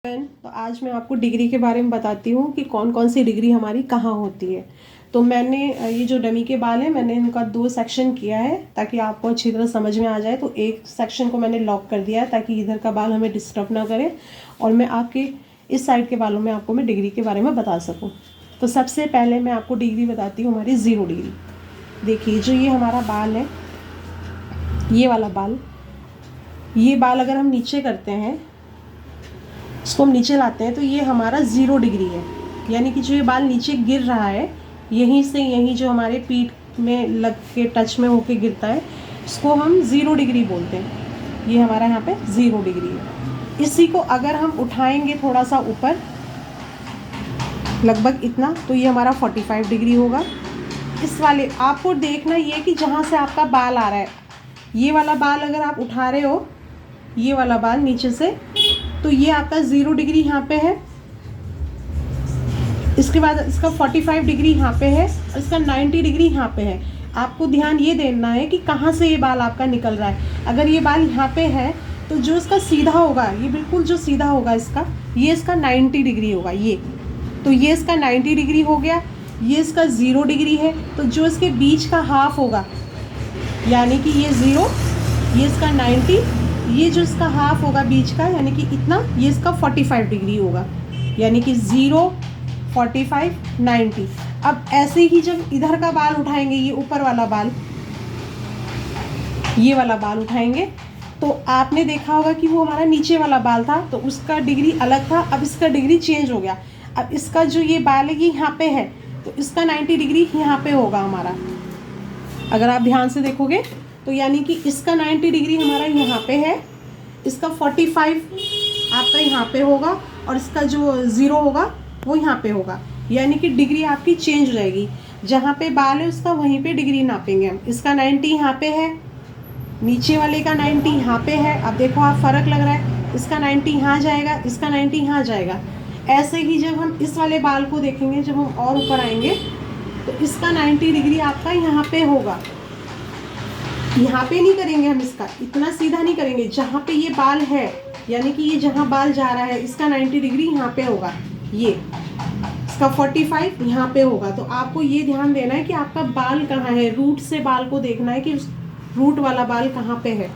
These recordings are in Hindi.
तो आज मैं आपको डिग्री के बारे में बताती हूँ कि कौन कौन सी डिग्री हमारी कहाँ होती है। तो मैंने ये जो डमी के बाल हैं मैंने इनका 2 सेक्शन किया है ताकि आपको अच्छी तरह समझ में आ जाए। तो एक सेक्शन को मैंने लॉक कर दिया है ताकि इधर का बाल हमें डिस्टर्ब ना करे और मैं आपके इस साइड के बालों में आपको मैं डिग्री के बारे में बता सकूँ। तो सबसे पहले मैं आपको डिग्री बताती हूँ हमारी 0 डिग्री। देखिए जो ये हमारा बाल है, ये वाला बाल, ये बाल अगर हम नीचे करते हैं, इसको हम नीचे लाते हैं तो ये हमारा 0 डिग्री है। यानी कि जो ये बाल नीचे गिर रहा है, यहीं से यहीं जो हमारे पीठ में लग के टच में होके गिरता है, इसको हम 0 डिग्री बोलते हैं। ये हमारा यहाँ पे 0 डिग्री है। इसी को अगर हम उठाएंगे थोड़ा सा ऊपर, लगभग इतना, तो ये हमारा 45 डिग्री होगा। इस वाले आपको देखना ये कि जहाँ से आपका बाल आ रहा है, ये वाला बाल अगर आप उठा रहे हो, ये वाला बाल नीचे से, तो ये आपका 0 डिग्री यहाँ पे है। इसके बाद इसका 45 डिग्री यहाँ पे है और इसका 90 डिग्री यहाँ पे है। आपको ध्यान ये देना है कि कहाँ से ये बाल आपका निकल रहा है। अगर ये बाल यहाँ पे है तो जो इसका सीधा होगा, ये बिल्कुल जो सीधा होगा इसका, ये इसका 90 डिग्री होगा। ये तो ये इसका 90 डिग्री हो गया, ये इसका 0 डिग्री है। तो जो इसके बीच का हाफ होगा, यानी कि ये 0, ये इसका 90, ये जो इसका हाफ होगा बीच का, यानी कि इतना, ये इसका 45 डिग्री होगा। यानी कि 0, 45, 90। अब ऐसे ही जब इधर का बाल उठाएंगे, ये ऊपर वाला बाल, ये वाला बाल उठाएंगे, तो आपने देखा होगा कि वो हमारा नीचे वाला बाल था तो उसका डिग्री अलग था। अब इसका डिग्री चेंज हो गया। अब इसका जो ये बाल है ये यहाँ पे है, तो इसका 90 डिग्री यहाँ पे होगा हमारा। अगर आप ध्यान से देखोगे तो यानी कि इसका 90 डिग्री हमारा यहाँ पे है, इसका 45 आपका यहाँ पे होगा और इसका जो 0 होगा वो यहाँ पे होगा। यानी कि डिग्री आपकी चेंज हो जाएगी। जहाँ पे बाल है उसका वहीं पे डिग्री नापेंगे हम। इसका 90 यहाँ पे है, नीचे वाले का 90 यहाँ पे है। अब देखो आप फ़र्क लग रहा है, इसका 90 यहाँ जाएगा, इसका 90 यहाँ जाएगा। ऐसे ही जब हम इस वाले बाल को देखेंगे, जब हम और ऊपर आएंगे तो इसका 90 डिग्री आपका यहाँ पे होगा। यहाँ पे नहीं करेंगे हम, इसका इतना सीधा नहीं करेंगे। जहाँ पे ये बाल है, यानी कि ये जहाँ बाल जा रहा है, इसका 90 डिग्री यहाँ पे होगा। ये इसका 45 यहाँ पे होगा। तो आपको ये ध्यान देना है कि आपका बाल कहाँ है, रूट से बाल को देखना है कि रूट वाला बाल कहाँ पे है।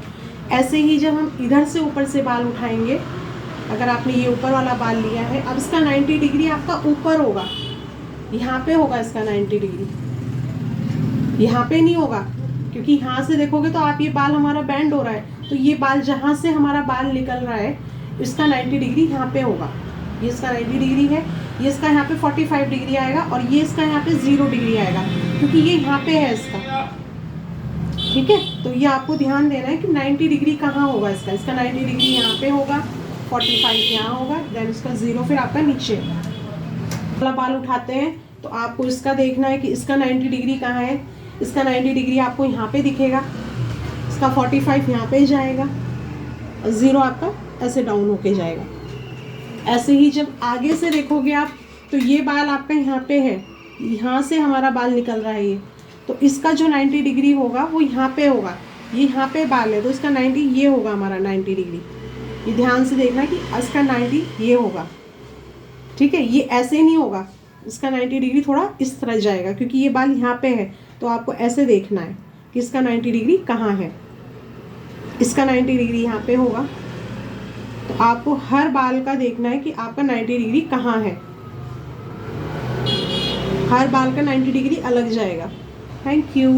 ऐसे ही जब हम इधर से ऊपर से बाल उठाएंगे, अगर आपने ये ऊपर वाला बाल लिया है, अब इसका 90 डिग्री आपका ऊपर होगा, यहाँ पे होगा इसका 90 डिग्री। यहाँ पे नहीं होगा, क्योंकि यहाँ से देखोगे तो आप ये बाल हमारा बैंड हो रहा है, तो ये बाल जहाँ से हमारा बाल निकल रहा है, इसका 90 डिग्री यहाँ पे होगा। ये इसका 90 डिग्री है, ये इसका यहाँ पे 45 डिग्री आएगा और ये इसका यहाँ पे 0 डिग्री आएगा, क्योंकि ये यहाँ पे है इसका। ठीक है, तो ये आपको ध्यान देना है कि 90 डिग्री कहाँ होगा इसका। इसका 90 डिग्री यहाँ पे होगा, 45 यहाँ होगा, देन इसका 0 फिर आपका नीचे वाला बाल उठाते हैं तो आपको इसका देखना है कि इसका 90 डिग्री कहाँ है। इसका 90 डिग्री आपको यहाँ पे दिखेगा, इसका 45 यहाँ पे जाएगा और 0 आपका ऐसे डाउन होके जाएगा। ऐसे ही जब आगे से देखोगे आप, तो ये बाल आपका यहाँ पे है, यहाँ से हमारा बाल निकल रहा है ये, तो इसका जो 90 डिग्री होगा वो यहाँ पे होगा। ये यहाँ पे बाल है तो इसका 90 ये होगा हमारा 90 डिग्री। ये ध्यान से देखना कि इसका 90 ये होगा। ठीक है, ये ऐसे नहीं होगा, इसका 90 डिग्री थोड़ा इस तरह जाएगा, क्योंकि ये बाल यहाँ पे है। तो आपको ऐसे देखना है कि इसका 90 डिग्री कहाँ है। इसका 90 डिग्री यहाँ पे होगा, तो आपको हर बाल का देखना है कि आपका 90 डिग्री कहाँ है। हर बाल का 90 डिग्री अलग जाएगा। Thank you.